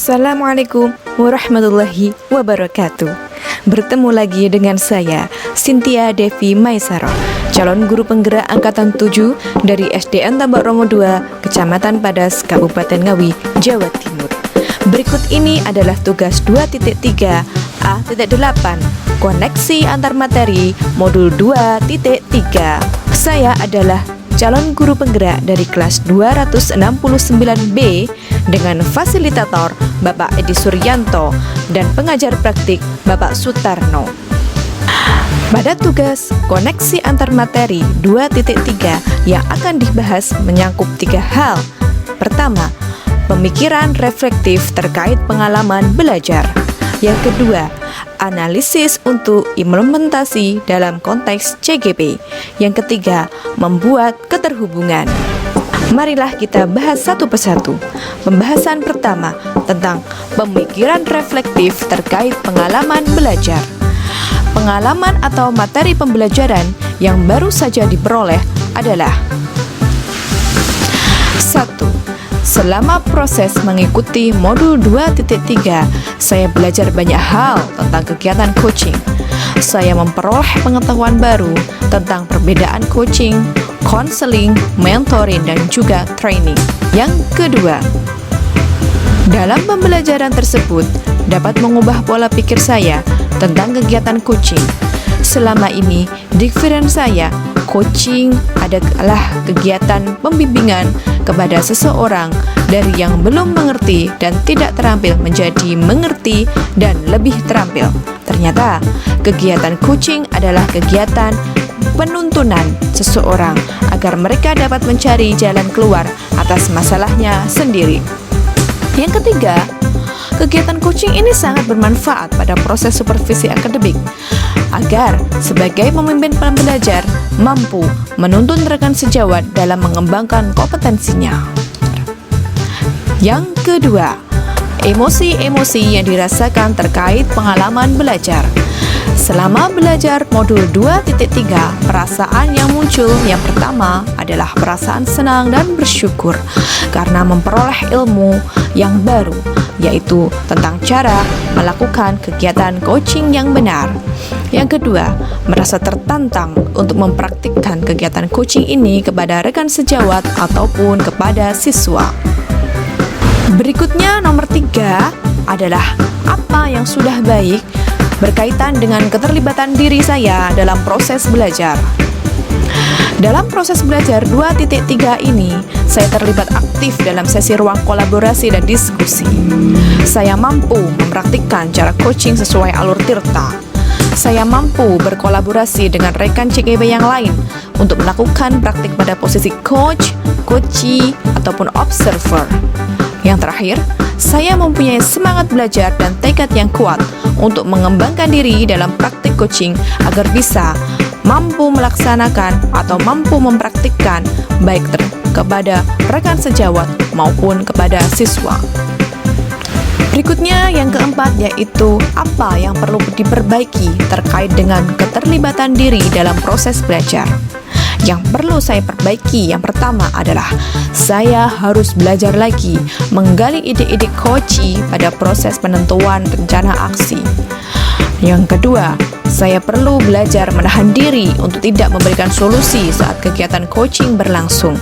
Assalamualaikum warahmatullahi wabarakatuh. Bertemu lagi dengan saya, Cynthia Devi Maisaro, calon guru penggerak angkatan 7 dari SDN Tambak Romo 2, Kecamatan Padas, Kabupaten Ngawi, Jawa Timur. Berikut ini adalah tugas 2.3 A.8, koneksi antar materi modul 2.3. Saya adalah calon guru penggerak dari kelas 269B dengan fasilitator Bapak Edi Suryanto dan pengajar praktik Bapak Sutarno. Pada tugas koneksi antar materi 2.3 yang akan dibahas menyangkut 3 hal. Pertama, pemikiran reflektif terkait pengalaman belajar. Yang kedua, analisis untuk implementasi dalam konteks CGP. Yang ketiga, membuat keterhubungan. Marilah kita bahas satu persatu. Pembahasan pertama tentang pemikiran reflektif terkait pengalaman belajar. Pengalaman atau materi pembelajaran yang baru saja diperoleh adalah: 1. Selama proses mengikuti modul 2.3, saya belajar banyak hal tentang kegiatan coaching. Saya memperoleh pengetahuan baru tentang perbedaan coaching, konseling, mentoring, dan juga training. Yang kedua, dalam pembelajaran tersebut dapat mengubah pola pikir saya tentang kegiatan coaching. Selama ini, di pikiran saya, coaching adalah kegiatan pembimbingan kepada seseorang dari yang belum mengerti dan tidak terampil menjadi mengerti dan lebih terampil. Ternyata, kegiatan coaching adalah kegiatan penuntunan seseorang agar mereka dapat mencari jalan keluar atas masalahnya sendiri. Yang ketiga, kegiatan coaching ini sangat bermanfaat pada proses supervisi akademik agar sebagai pemimpin pembelajar mampu menuntun rekan sejawat dalam mengembangkan kompetensinya. Yang kedua, emosi-emosi yang dirasakan terkait pengalaman belajar. Selama belajar modul 2.3, perasaan yang muncul yang pertama adalah perasaan senang dan bersyukur karena memperoleh ilmu yang baru, yaitu tentang cara melakukan kegiatan coaching yang benar. Yang kedua, merasa tertantang untuk mempraktikkan kegiatan coaching ini kepada rekan sejawat ataupun kepada siswa. Berikutnya, nomor 3 adalah apa yang sudah baik berkaitan dengan keterlibatan diri saya dalam proses belajar. Dalam proses belajar 2.3 ini, saya terlibat aktif dalam sesi ruang kolaborasi dan diskusi. Saya mampu mempraktikkan cara coaching sesuai alur tirta. Saya mampu berkolaborasi dengan rekan CGP yang lain untuk melakukan praktik pada posisi coach, coachee, ataupun observer. Yang terakhir, saya mempunyai semangat belajar dan tekad yang kuat untuk mengembangkan diri dalam praktik coaching agar bisa mampu melaksanakan atau mampu mempraktikkan baik kepada rekan sejawat maupun kepada siswa. Berikutnya yang keempat, yaitu apa yang perlu diperbaiki terkait dengan keterlibatan diri dalam proses belajar. Yang perlu saya perbaiki yang pertama adalah saya harus belajar lagi menggali ide-ide coaching pada proses penentuan rencana aksi. Yang kedua, saya perlu belajar menahan diri untuk tidak memberikan solusi saat kegiatan coaching berlangsung.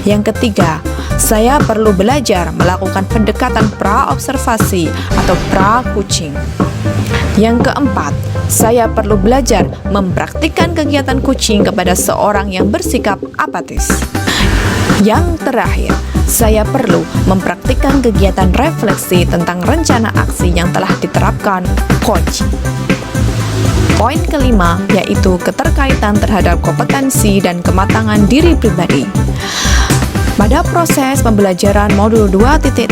Yang ketiga, saya perlu belajar melakukan pendekatan pra-observasi atau pra-coaching. Yang keempat, saya perlu belajar mempraktikkan kegiatan coaching kepada seorang yang bersikap apatis. Yang terakhir, saya perlu mempraktikkan kegiatan refleksi tentang rencana aksi yang telah diterapkan coach. Poin kelima, yaitu keterkaitan terhadap kompetensi dan kematangan diri pribadi. Pada proses pembelajaran modul 2.3,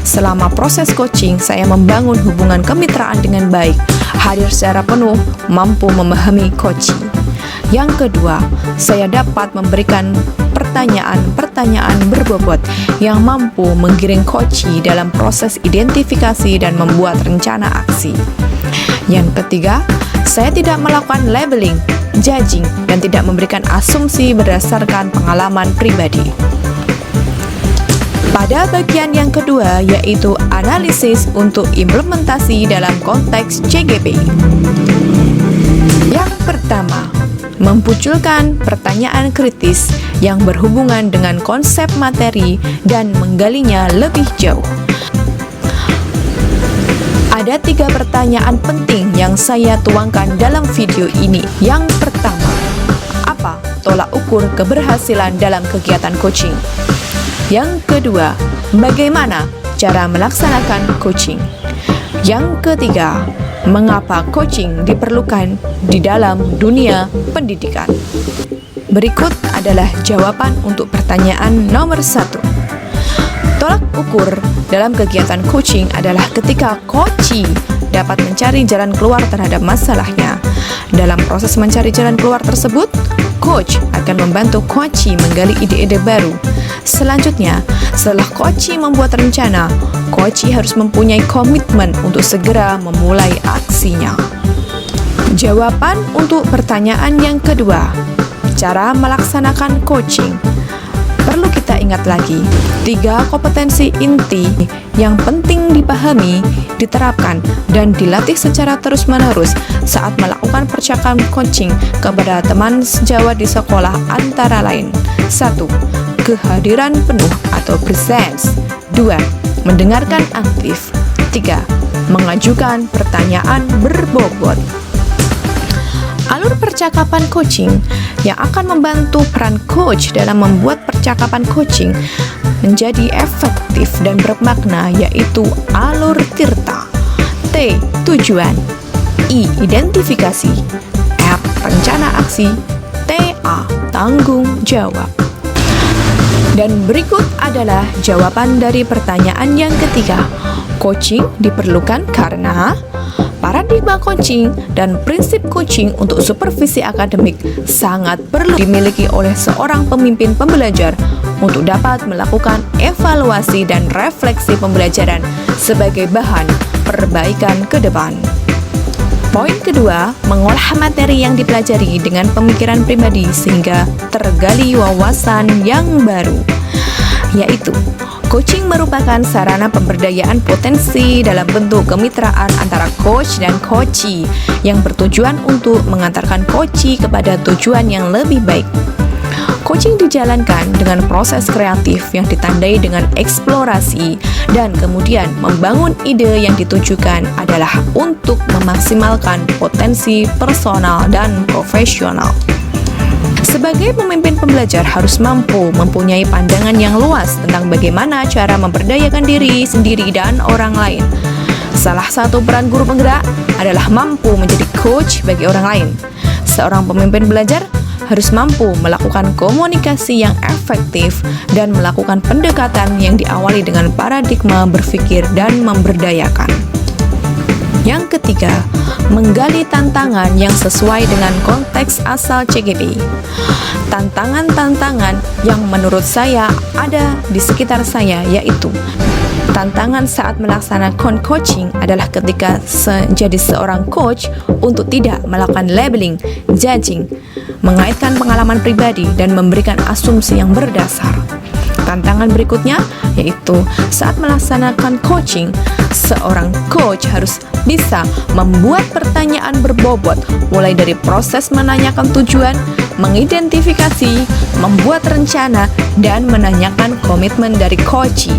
selama proses coaching, saya membangun hubungan kemitraan dengan baik, hadir secara penuh, mampu memahami coaching. Yang kedua, saya dapat memberikan pertanyaan-pertanyaan berbobot yang mampu menggiring coaching dalam proses identifikasi dan membuat rencana aksi. Yang ketiga, saya tidak melakukan labeling, judging, dan tidak memberikan asumsi berdasarkan pengalaman pribadi. Pada bagian yang kedua, yaitu analisis untuk implementasi dalam konteks CGP. Yang pertama, memunculkan pertanyaan kritis yang berhubungan dengan konsep materi dan menggalinya lebih jauh. Ada 3 pertanyaan penting yang saya tuangkan dalam video ini. Yang pertama, apa tolak ukur keberhasilan dalam kegiatan coaching? Yang kedua, bagaimana cara melaksanakan coaching? Yang ketiga, mengapa coaching diperlukan di dalam dunia pendidikan? Berikut adalah jawaban untuk pertanyaan nomor 1. Tolak ukur dalam kegiatan coaching adalah ketika coachee dapat mencari jalan keluar terhadap masalahnya. Dalam proses mencari jalan keluar tersebut, coach akan membantu coachee menggali ide-ide baru. Selanjutnya, setelah coachee membuat rencana, coachee harus mempunyai komitmen untuk segera memulai aksinya. Jawaban untuk pertanyaan yang kedua, cara melaksanakan coaching. Perlu kita ingat lagi, 3 kompetensi inti yang penting dipahami, diterapkan, dan dilatih secara terus-menerus saat melakukan percakapan coaching kepada teman sejawat di sekolah, antara lain: 1. Kehadiran penuh atau presence. 2. Mendengarkan aktif. 3. Mengajukan pertanyaan berbobot. Alur percakapan coaching yang akan membantu peran coach dalam membuat percakapan coaching menjadi efektif dan bermakna, yaitu alur Tirta. T. Tujuan. I. Identifikasi. R. Rencana aksi. TA. Tanggung jawab. Dan berikut adalah jawaban dari pertanyaan yang ketiga. Coaching diperlukan karena paradigma coaching dan prinsip coaching untuk supervisi akademik sangat perlu dimiliki oleh seorang pemimpin pembelajar untuk dapat melakukan evaluasi dan refleksi pembelajaran sebagai bahan perbaikan ke depan. Poin kedua, mengolah materi yang dipelajari dengan pemikiran pribadi sehingga tergali wawasan yang baru, yaitu coaching merupakan sarana pemberdayaan potensi dalam bentuk kemitraan antara coach dan coachee yang bertujuan untuk mengantarkan coachee kepada tujuan yang lebih baik. Coaching dijalankan dengan proses kreatif yang ditandai dengan eksplorasi, dan kemudian membangun ide yang ditujukan adalah untuk memaksimalkan potensi personal dan profesional. Sebagai pemimpin pembelajar harus mampu mempunyai pandangan yang luas tentang bagaimana cara memberdayakan diri sendiri dan orang lain. Salah satu peran guru penggerak adalah mampu menjadi coach bagi orang lain. Seorang pemimpin belajar harus mampu melakukan komunikasi yang efektif dan melakukan pendekatan yang diawali dengan paradigma berpikir dan memberdayakan. Yang ketiga, menggali tantangan yang sesuai dengan konteks asal CGP. Tantangan-tantangan yang menurut saya ada di sekitar saya, yaitu tantangan saat melaksanakan coaching adalah ketika menjadi seorang coach untuk tidak melakukan labeling, judging, mengaitkan pengalaman pribadi, dan memberikan asumsi yang berdasar. Tantangan berikutnya yaitu saat melaksanakan coaching, seorang coach harus bisa membuat pertanyaan berbobot, mulai dari proses menanyakan tujuan, mengidentifikasi, membuat rencana, dan menanyakan komitmen dari coachee.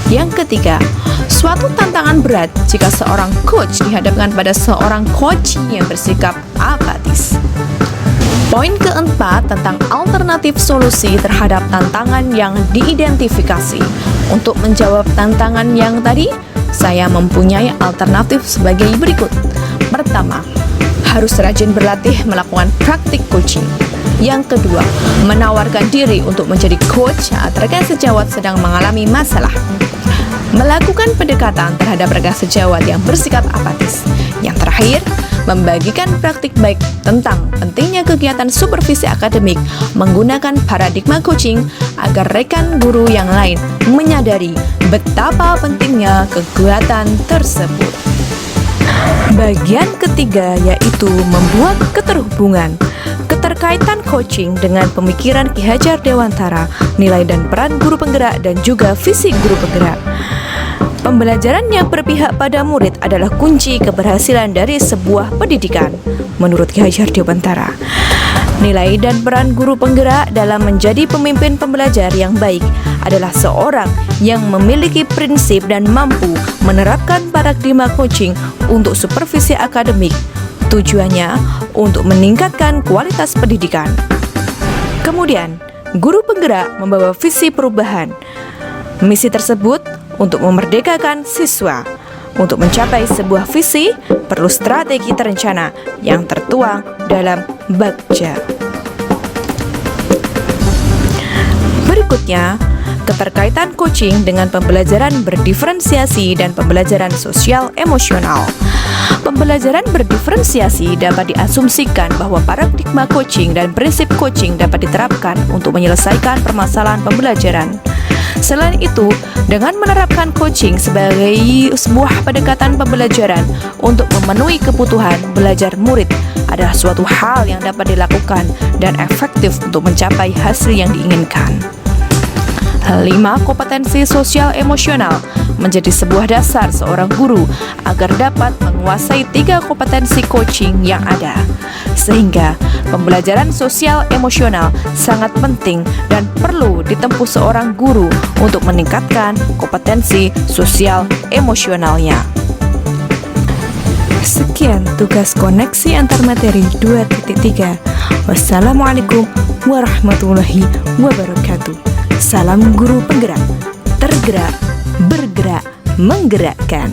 Yang ketiga, suatu tantangan berat jika seorang coach dihadapkan pada seorang coachee yang bersikap apatis. Poin keempat tentang alternatif solusi terhadap tantangan yang diidentifikasi. Untuk menjawab tantangan yang tadi, saya mempunyai alternatif sebagai berikut. Pertama, harus rajin berlatih melakukan praktik coaching. Yang kedua, menawarkan diri untuk menjadi coach saat rekan sejawat sedang mengalami masalah. Melakukan pendekatan terhadap rekan sejawat yang bersikap apatis. Yang terakhir, membagikan praktik baik tentang pentingnya kegiatan supervisi akademik menggunakan paradigma coaching agar rekan guru yang lain menyadari betapa pentingnya kegiatan tersebut. Bagian ketiga yaitu membuat keterhubungan. Keterkaitan coaching dengan pemikiran Ki Hajar Dewantara, nilai dan peran guru penggerak dan juga visi guru penggerak. Pembelajaran yang berpihak pada murid adalah kunci keberhasilan dari sebuah pendidikan, menurut Ki Hajar Dewantara. Nilai dan peran guru penggerak dalam menjadi pemimpin pembelajar yang baik adalah seorang yang memiliki prinsip dan mampu menerapkan paradigma coaching untuk supervisi akademik. Tujuannya untuk meningkatkan kualitas pendidikan. Kemudian, guru penggerak membawa visi perubahan. Misi tersebut untuk memerdekakan siswa. Untuk mencapai sebuah visi, perlu strategi terencana yang tertuang dalam Bagja. Berikutnya, keterkaitan coaching dengan pembelajaran berdiferensiasi dan pembelajaran sosial emosional. Pembelajaran berdiferensiasi dapat diasumsikan bahwa paradigma coaching dan prinsip coaching dapat diterapkan untuk menyelesaikan permasalahan pembelajaran. Selain itu, dengan menerapkan coaching sebagai sebuah pendekatan pembelajaran untuk memenuhi kebutuhan belajar murid adalah suatu hal yang dapat dilakukan dan efektif untuk mencapai hasil yang diinginkan. 5. Kompetensi sosial emosional menjadi sebuah dasar seorang guru agar dapat menguasai 3 kompetensi coaching yang ada. Sehingga pembelajaran sosial emosional sangat penting dan perlu ditempuh seorang guru untuk meningkatkan kompetensi sosial emosionalnya. Sekian tugas koneksi antar materi 2.3. Wassalamualaikum warahmatullahi wabarakatuh. Salam guru penggerak, tergerak, bergerak, menggerakkan.